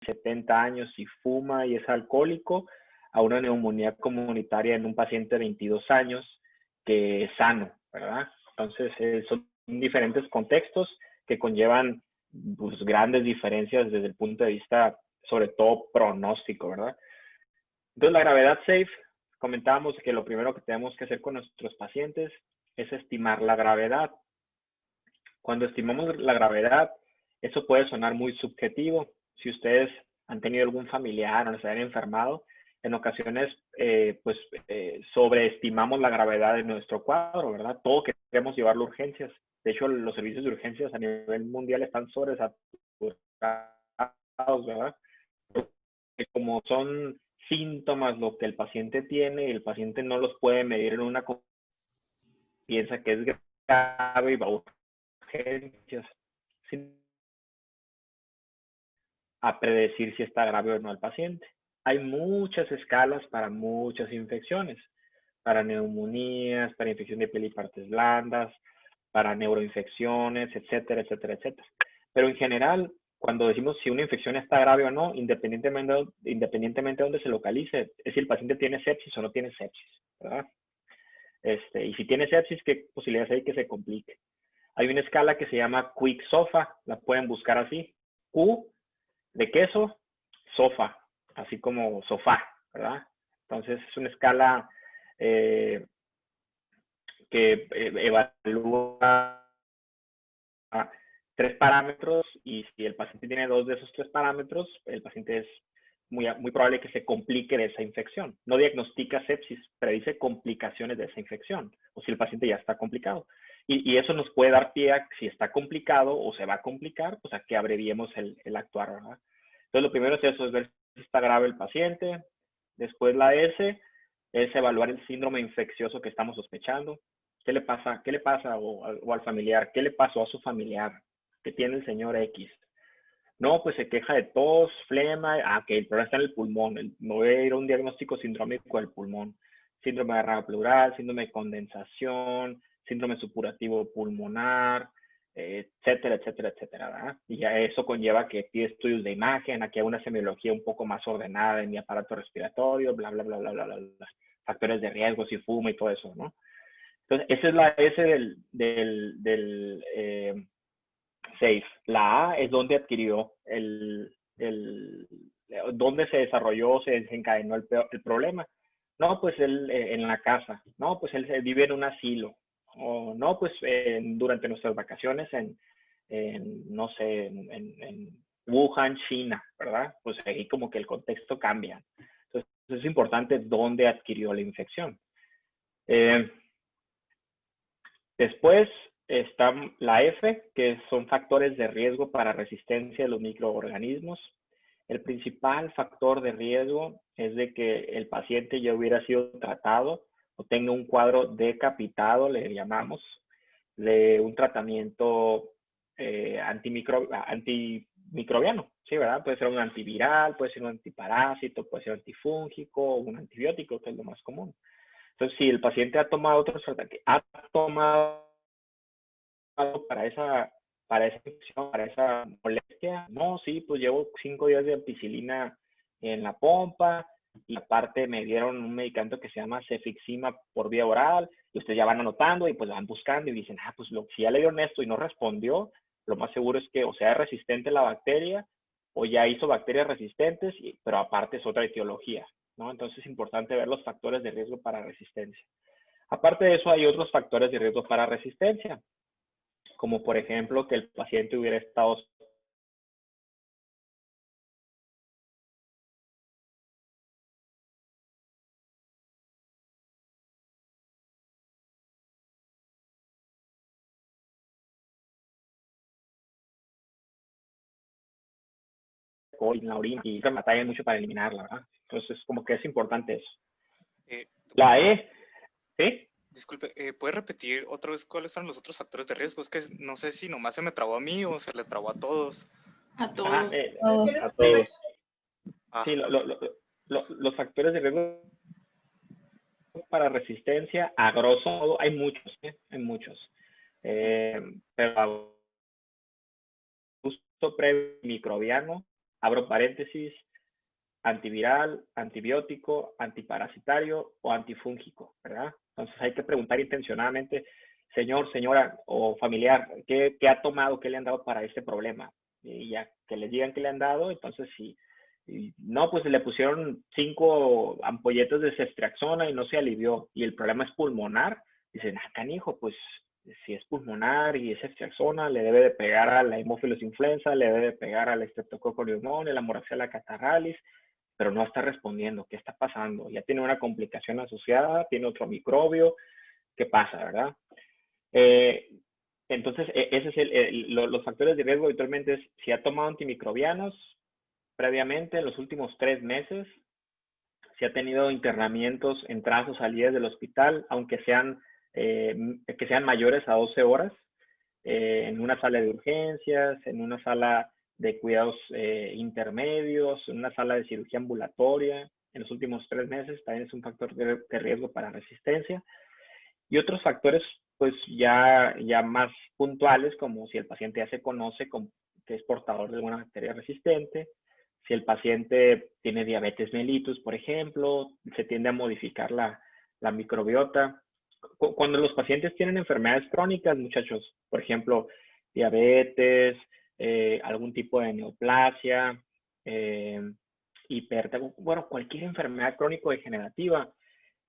70 años y fuma y es alcohólico, a una neumonía comunitaria en un paciente de 22 años que es sano, ¿verdad? Entonces, son diferentes contextos que conllevan pues, grandes diferencias desde el punto de vista, sobre todo, pronóstico, ¿verdad? Entonces, la gravedad safe, comentábamos que lo primero que tenemos que hacer con nuestros pacientes es estimar la gravedad. Cuando estimamos la gravedad, eso puede sonar muy subjetivo. Si ustedes han tenido algún familiar o se han enfermado, en ocasiones sobreestimamos la gravedad de nuestro cuadro, ¿verdad? Todo queremos llevarlo a urgencias. De hecho, los servicios de urgencias a nivel mundial están sobresaturados, ¿verdad? Porque como son síntomas lo que el paciente tiene, el paciente no los puede medir en una, piensa que es grave y va a urgencias, a predecir si está grave o no el paciente. Hay muchas escalas para muchas infecciones, para neumonías, para infección de piel y partes blandas, para neuroinfecciones, etcétera, etcétera, etcétera. Pero en general, cuando decimos si una infección está grave o no, independientemente de dónde se localice, es si el paciente tiene sepsis o no tiene sepsis, ¿verdad? Y si tiene sepsis, ¿qué posibilidades hay que se complique? Hay una escala que se llama Quick SOFA, la pueden buscar así. Q de queso, SOFA, así como sofá, ¿verdad? Entonces es una escala que evalúa 3 parámetros y si el paciente tiene 2 de esos 3 parámetros, el paciente es muy probable que se complique de esa infección. No diagnostica sepsis, predice complicaciones de esa infección, o si el paciente ya está complicado. Y eso nos puede dar pie a si está complicado o se va a complicar, pues a que abreviemos el actuar, ¿verdad? Entonces, lo primero es eso, es ver si está grave el paciente. Después la S es evaluar el síndrome infeccioso que estamos sospechando. ¿Qué le pasa o al familiar? ¿Qué le pasó a su familiar? ¿Qué tiene el señor X? No, pues se queja de tos, flema, que el problema está en el pulmón. Me voy a ir a un diagnóstico sindrómico del pulmón. Síndrome de garganta pleural, síndrome de condensación, síndrome supurativo pulmonar, etcétera, etcétera, etcétera, ¿verdad? Y ya eso conlleva que pide estudios de imagen, aquí hay una semiología un poco más ordenada de mi aparato respiratorio, bla, bla, bla, bla, bla, bla, bla. Factores de riesgo, si fumo y todo eso, ¿no? Entonces, esa es la S del SAFE. La A es donde adquirió dónde se desarrolló, se desencadenó el problema. No, pues él en la casa. No, pues él vive en un asilo. O no, pues durante nuestras vacaciones no sé, en Wuhan, China, ¿verdad? Pues ahí como que el contexto cambia. Entonces, es importante dónde adquirió la infección. Después está la F, que son factores de riesgo para resistencia de los microorganismos. El principal factor de riesgo es de que el paciente ya hubiera sido tratado o tenga un cuadro decapitado, le llamamos, de un tratamiento antimicrobiano, ¿sí, verdad? Puede ser un antiviral, puede ser un antiparásito, puede ser antifúngico, un antibiótico, que es lo más común. Entonces, si el paciente ha tomado otros tratamientos, ha tomado para esa infección, para esa molestia, no, sí, pues llevo 5 días de ampicilina en la pompa y aparte me dieron un medicamento que se llama cefixima por vía oral y ustedes ya van anotando y pues van buscando y dicen, pues si ya le dieron esto y no respondió, lo más seguro es que o sea resistente la bacteria o ya hizo bacterias resistentes, pero aparte es otra etiología, ¿no? Entonces es importante ver los factores de riesgo para resistencia. Aparte de eso, hay otros factores de riesgo para resistencia, como por ejemplo que el paciente hubiera estado en la orina y se batallan mucho para eliminarla, ¿verdad? Entonces, como que es importante eso. La E, ¿sí? Disculpe, ¿puedes repetir otra vez cuáles son los otros factores de riesgo? Es que no sé si nomás se me trabó a mí o se le trabó a todos. A todos. A todos. Ah. Sí, los factores de riesgo para resistencia, a grosso modo, hay muchos, hay muchos. Pero a gusto previo microbiano, abro paréntesis, antiviral, antibiótico, antiparasitario o antifúngico, ¿verdad? Entonces hay que preguntar intencionadamente, señor, señora o familiar, ¿qué ha tomado, qué le han dado para este problema? Y ya que les digan qué le han dado, entonces si no, pues le pusieron 5 ampolletas de ceftriaxona y no se alivió, y el problema es pulmonar, dicen, canijo, pues si es pulmonar y es ceftriaxona, le debe de pegar a la Haemophilus influenza, le debe de pegar al Streptococcus pneumoniae, la Moraxella catarrhalis, pero no está respondiendo. ¿Qué está pasando? Ya tiene una complicación asociada, tiene otro microbio. ¿Qué pasa, verdad? Entonces, ese es los factores de riesgo habitualmente es si ha tomado antimicrobianos previamente en los últimos 3 meses, si ha tenido internamientos, entradas o salidas del hospital, aunque sean, que sean mayores a 12 horas, en una sala de urgencias, en una sala de cuidados intermedios, en una sala de cirugía ambulatoria, en los últimos 3 meses, también es un factor de riesgo para resistencia. Y otros factores, pues ya más puntuales, como si el paciente ya se conoce que es portador de alguna bacteria resistente, si el paciente tiene diabetes mellitus, por ejemplo, se tiende a modificar la microbiota. Cuando los pacientes tienen enfermedades crónicas, muchachos, por ejemplo, diabetes, algún tipo de neoplasia, hipertensión, bueno, cualquier enfermedad crónico-degenerativa,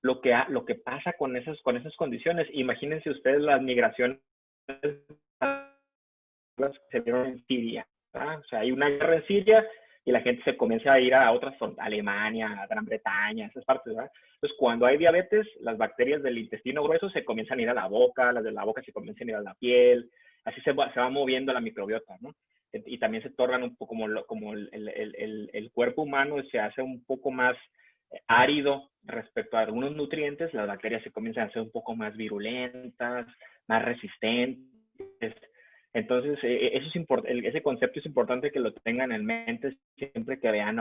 lo que pasa con esas condiciones, imagínense ustedes las migraciones que se vieron en Siria, ¿verdad? O sea, hay una guerra en Siria y la gente se comienza a ir a otras zonas, Alemania, Gran Bretaña, esas partes, ¿verdad? Entonces, cuando hay diabetes, las bacterias del intestino grueso se comienzan a ir a la boca, las de la boca se comienzan a ir a la piel, así se va moviendo la microbiota, ¿no? Y también se tornan un poco como el cuerpo humano se hace un poco más árido respecto a algunos nutrientes, las bacterias se comienzan a hacer un poco más virulentas, más resistentes. Entonces, eso es ese concepto es importante que lo tengan en mente siempre que vean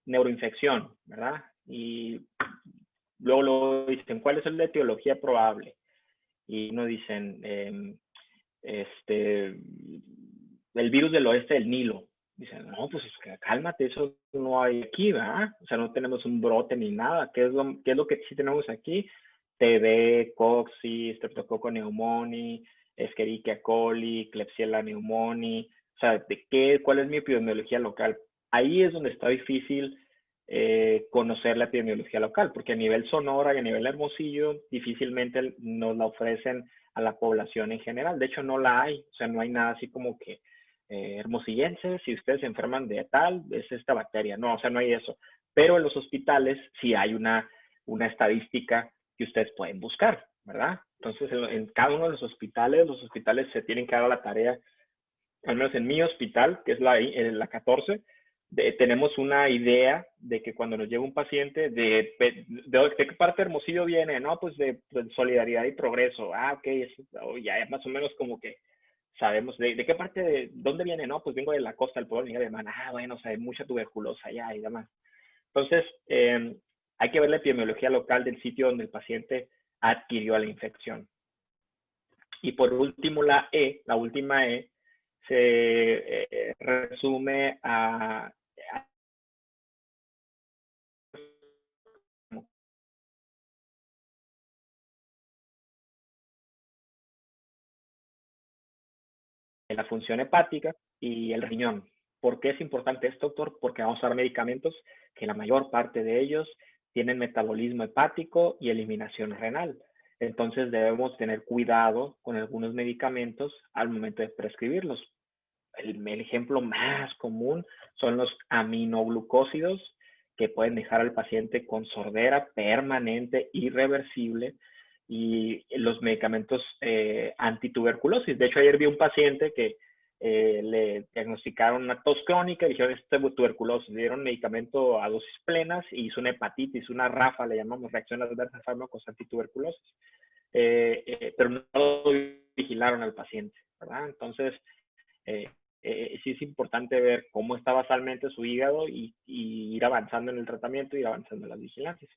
neuroinfección, ¿verdad? Y luego dicen, ¿cuál es la etiología probable? Y uno dicen, el virus del oeste del Nilo. Dicen, no, pues cálmate, eso no hay aquí, ¿verdad? O sea, no tenemos un brote ni nada. ¿Qué es lo que sí tenemos aquí? TB, Coxi, Streptococcus pneumoniae, Escherichia coli, Klebsiella pneumoniae. O sea, ¿cuál es mi epidemiología local? Ahí es donde está difícil conocer la epidemiología local, porque a nivel Sonora y a nivel Hermosillo difícilmente nos la ofrecen a la población en general. De hecho, no la hay. O sea, no hay nada así como que hermosillenses, si ustedes se enferman de tal, es esta bacteria. No, o sea, no hay eso. Pero en los hospitales sí hay una estadística que ustedes pueden buscar, ¿verdad? Entonces, en cada uno de los hospitales se tienen que dar la tarea, al menos en mi hospital, que es la 14, tenemos una idea de que cuando nos llega un paciente, de qué parte de Hermosillo viene, no, pues de Solidaridad y Progreso. Ah, ok, ya más o menos como que sabemos de qué parte, dónde viene, no, pues vengo de la costa del pueblo de Alemán. Ah, bueno, o sea, hay mucha tuberculosa allá y demás. Entonces, hay que ver la epidemiología local del sitio donde el paciente adquirió la infección. Y por último, la última E, se resume a la función hepática y el riñón. ¿Por qué es importante esto, doctor? Porque vamos a usar medicamentos que la mayor parte de ellos tienen metabolismo hepático y eliminación renal. Entonces debemos tener cuidado con algunos medicamentos al momento de prescribirlos. El ejemplo más común son los aminoglucósidos, que pueden dejar al paciente con sordera permanente, irreversible, y los medicamentos antituberculosis. De hecho, ayer vi un paciente que le diagnosticaron una tos crónica y dijeron, este es tuberculosis. Le dieron medicamento a dosis plenas y hizo una hepatitis, una RAFA, le llamamos reacción adversa a fármacos antituberculosis. Pero no lo vigilaron al paciente, ¿verdad? Entonces, sí es importante ver cómo está basalmente su hígado y ir avanzando en el tratamiento y ir avanzando en las vigilancias.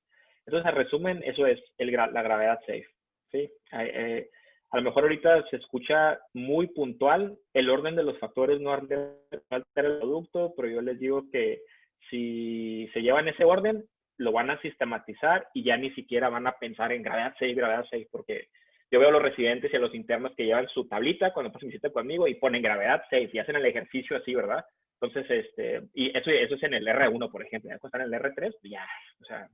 Entonces, a resumen, eso es la gravedad safe. ¿Sí? A lo mejor ahorita se escucha muy puntual, el orden de los factores no altera el producto, pero yo les digo que si se llevan ese orden, lo van a sistematizar y ya ni siquiera van a pensar en gravedad 6, porque yo veo a los residentes y a los internos que llevan su tablita cuando pasan visita conmigo y ponen gravedad 6 y hacen el ejercicio así, ¿verdad? Entonces, y eso es en el R1, por ejemplo. Ya cuando están en el R3, ya, o sea,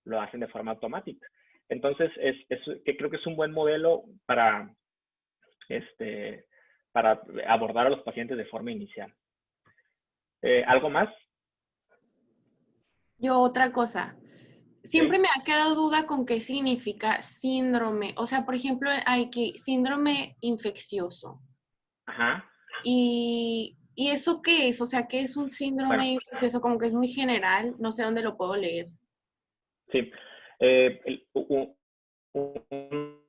lo hacen de forma automática. Entonces, que creo que es un buen modelo para abordar a los pacientes de forma inicial. ¿Algo más? Yo otra cosa. Siempre me ha quedado duda con qué significa síndrome. O sea, por ejemplo, hay que síndrome infeccioso. Ajá. ¿Y eso qué es? O sea, ¿qué es un síndrome infeccioso? Como que es muy general. No sé dónde lo puedo leer. Sí. Un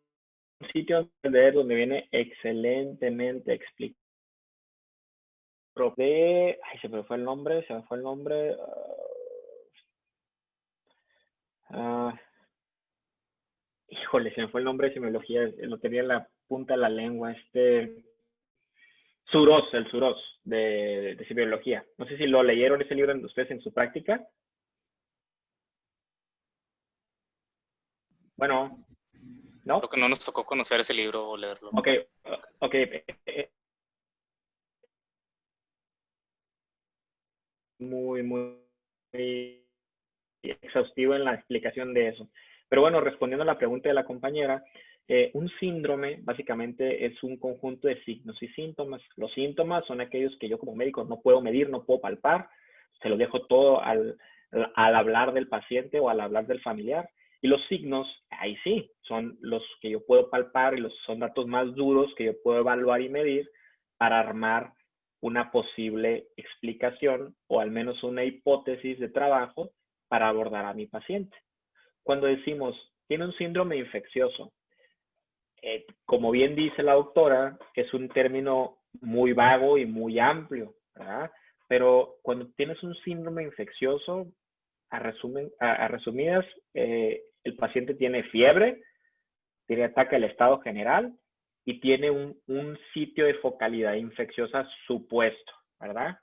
sitio donde viene excelentemente explicado. Se me fue el nombre. Híjole, se me fue el nombre de semiología, lo tenía en la punta de la lengua, el Suros de semiología. No sé si lo leyeron ese libro ustedes en su práctica. Bueno, ¿no? Creo que no nos tocó conocer ese libro o leerlo. Ok. Muy exhaustivo en la explicación de eso. Pero bueno, respondiendo a la pregunta de la compañera, un síndrome básicamente es un conjunto de signos y síntomas. Los síntomas son aquellos que yo como médico no puedo medir, no puedo palpar, se lo dejo todo al hablar del paciente o al hablar del familiar. Y los signos, ahí sí, son los que yo puedo palpar y son datos más duros que yo puedo evaluar y medir para armar una posible explicación o al menos una hipótesis de trabajo para abordar a mi paciente. Cuando decimos, tiene un síndrome infeccioso, como bien dice la doctora, es un término muy vago y muy amplio, ¿verdad? Pero cuando tienes un síndrome infeccioso, a resumidas, el paciente tiene fiebre, tiene ataque al estado general y tiene un sitio de focalidad infecciosa supuesto, ¿verdad?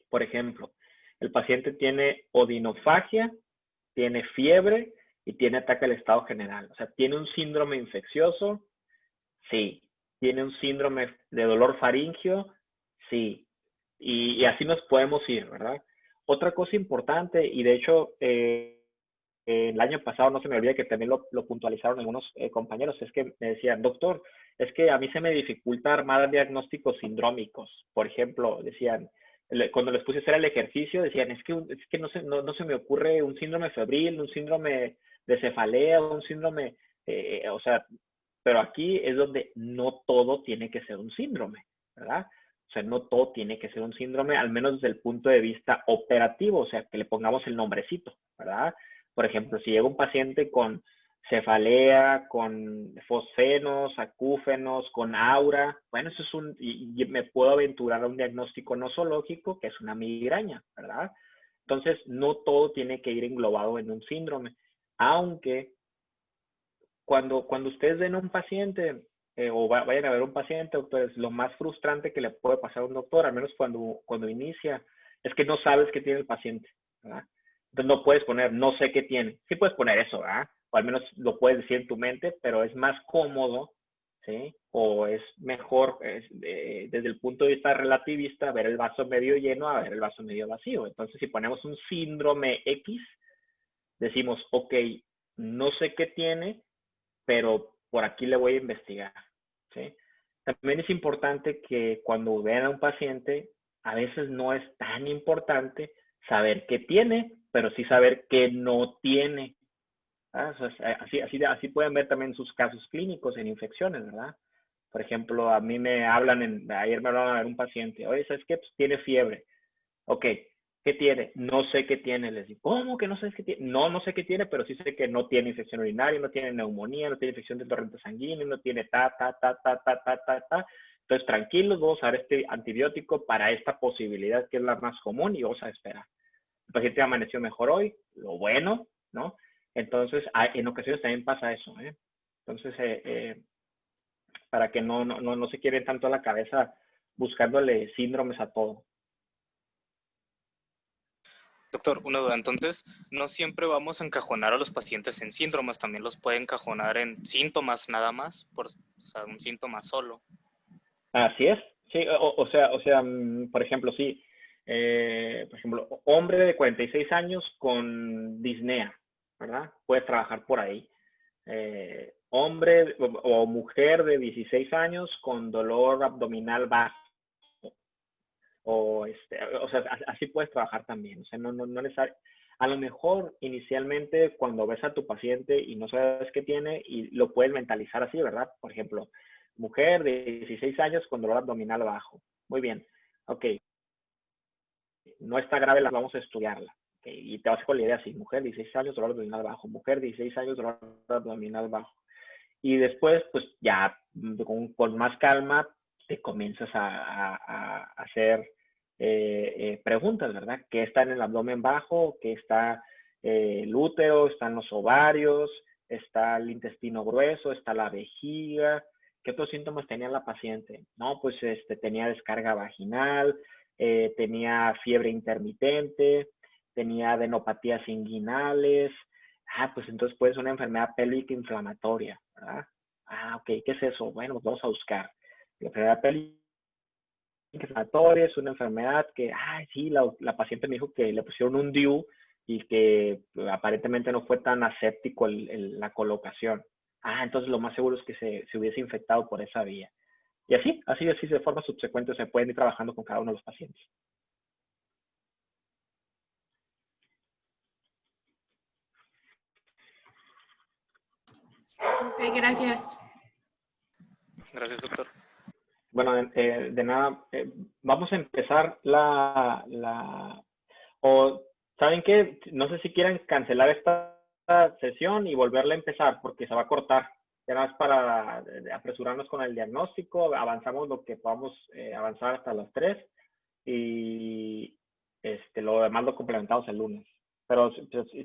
Por ejemplo, el paciente tiene odinofagia, tiene fiebre y tiene ataque al estado general. O sea, ¿tiene un síndrome infeccioso? Sí. ¿Tiene un síndrome de dolor faríngeo? Sí. Y así nos podemos ir, ¿verdad? Otra cosa importante, y de hecho, el año pasado, no se me olvida que también lo puntualizaron algunos compañeros, es que me decían, doctor, es que a mí se me dificulta armar diagnósticos sindrómicos. Por ejemplo, decían, cuando les puse a hacer el ejercicio, decían, es que no se me ocurre un síndrome febril, un síndrome de cefalea, un síndrome, o sea, pero aquí es donde no todo tiene que ser un síndrome, ¿verdad? O sea, no todo tiene que ser un síndrome, al menos desde el punto de vista operativo, o sea, que le pongamos el nombrecito, ¿verdad? Por ejemplo, si llega un paciente con cefalea, con fosfenos, acúfenos, con aura, bueno, eso es y me puedo aventurar a un diagnóstico nosológico, que es una migraña, ¿verdad? Entonces, no todo tiene que ir englobado en un síndrome, aunque cuando ustedes ven a un paciente o vayan a ver un paciente, doctores, lo más frustrante que le puede pasar a un doctor, al menos cuando inicia, es que no sabes qué tiene el paciente, ¿verdad? Entonces no puedes poner, no sé qué tiene. Sí puedes poner eso, ¿verdad? O al menos lo puedes decir en tu mente, pero es más cómodo, ¿sí? O es mejor desde el punto de vista relativista ver el vaso medio lleno a ver el vaso medio vacío. Entonces si ponemos un síndrome X, decimos, ok, no sé qué tiene, pero por aquí le voy a investigar, ¿sí? También es importante que cuando vean a un paciente, a veces no es tan importante saber qué tiene, pero sí saber qué no tiene. ¿Ah? O sea, así pueden ver también sus casos clínicos en infecciones, ¿verdad? Por ejemplo, a mí ayer me hablaban de un paciente, oye, ¿sabes qué? Pues tiene fiebre. Ok, ¿qué tiene? No sé qué tiene. Les digo, ¿cómo que no sabes qué tiene? No sé qué tiene, pero sí sé que no tiene infección urinaria, no tiene neumonía, no tiene infección del torrente sanguíneo, no tiene ta. Entonces, tranquilos, vamos a dar este antibiótico para esta posibilidad que es la más común y vamos a esperar. El paciente amaneció mejor hoy, lo bueno, ¿no? Entonces, en ocasiones también pasa eso, ¿eh? Entonces, para que no se quieren tanto a la cabeza buscándole síndromes a todo. Doctor, una duda. Entonces, no siempre vamos a encajonar a los pacientes en síndromes, también los puede encajonar en síntomas nada más, o sea, un síntoma solo. Así es, sí, o sea, por ejemplo, sí, por ejemplo, hombre de 46 años con disnea, ¿verdad? Puedes trabajar por ahí. Hombre o mujer de 16 años con dolor abdominal bajo. O sea, así puedes trabajar también. O sea, no necesariamente. A lo mejor inicialmente cuando ves a tu paciente y no sabes qué tiene y lo puedes mentalizar así, ¿verdad? Por ejemplo, mujer de 16 años con dolor abdominal bajo. Muy bien. Ok. No está grave, vamos a estudiarla. Okay. Y te vas con la idea así, mujer de 16 años, dolor abdominal bajo. Mujer de 16 años, dolor abdominal bajo. Y después, pues ya con más calma, te comienzas a hacer preguntas, ¿verdad? ¿Qué está en el abdomen bajo? ¿Qué está el útero? ¿Están los ovarios? ¿Está el intestino grueso? ¿Está la vejiga? ¿Qué otros síntomas tenía la paciente? No, pues tenía descarga vaginal, tenía fiebre intermitente, tenía adenopatías inguinales. Pues entonces puede ser una enfermedad pélvica inflamatoria, ¿verdad? Ok, ¿qué es eso? Bueno, pues vamos a buscar. La enfermedad pélvica inflamatoria es una enfermedad que, sí, la paciente me dijo que le pusieron un DIU y que aparentemente no fue tan aséptico la colocación. Entonces lo más seguro es que se hubiese infectado por esa vía. Y así de forma subsecuente se pueden ir trabajando con cada uno de los pacientes. Ok, gracias. Gracias, doctor. Bueno, de nada, vamos a empezar o ¿saben qué? No sé si quieren cancelar esta sesión y volverla a empezar porque se va a cortar. Ya nada más para apresurarnos con el diagnóstico, avanzamos lo que podamos avanzar hasta las 3 y lo demás lo complementamos el lunes. Pero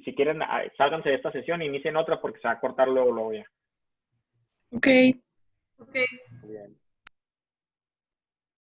si quieren, sálganse de esta sesión e inicien otra porque se va a cortar luego ya. Ok. Bien.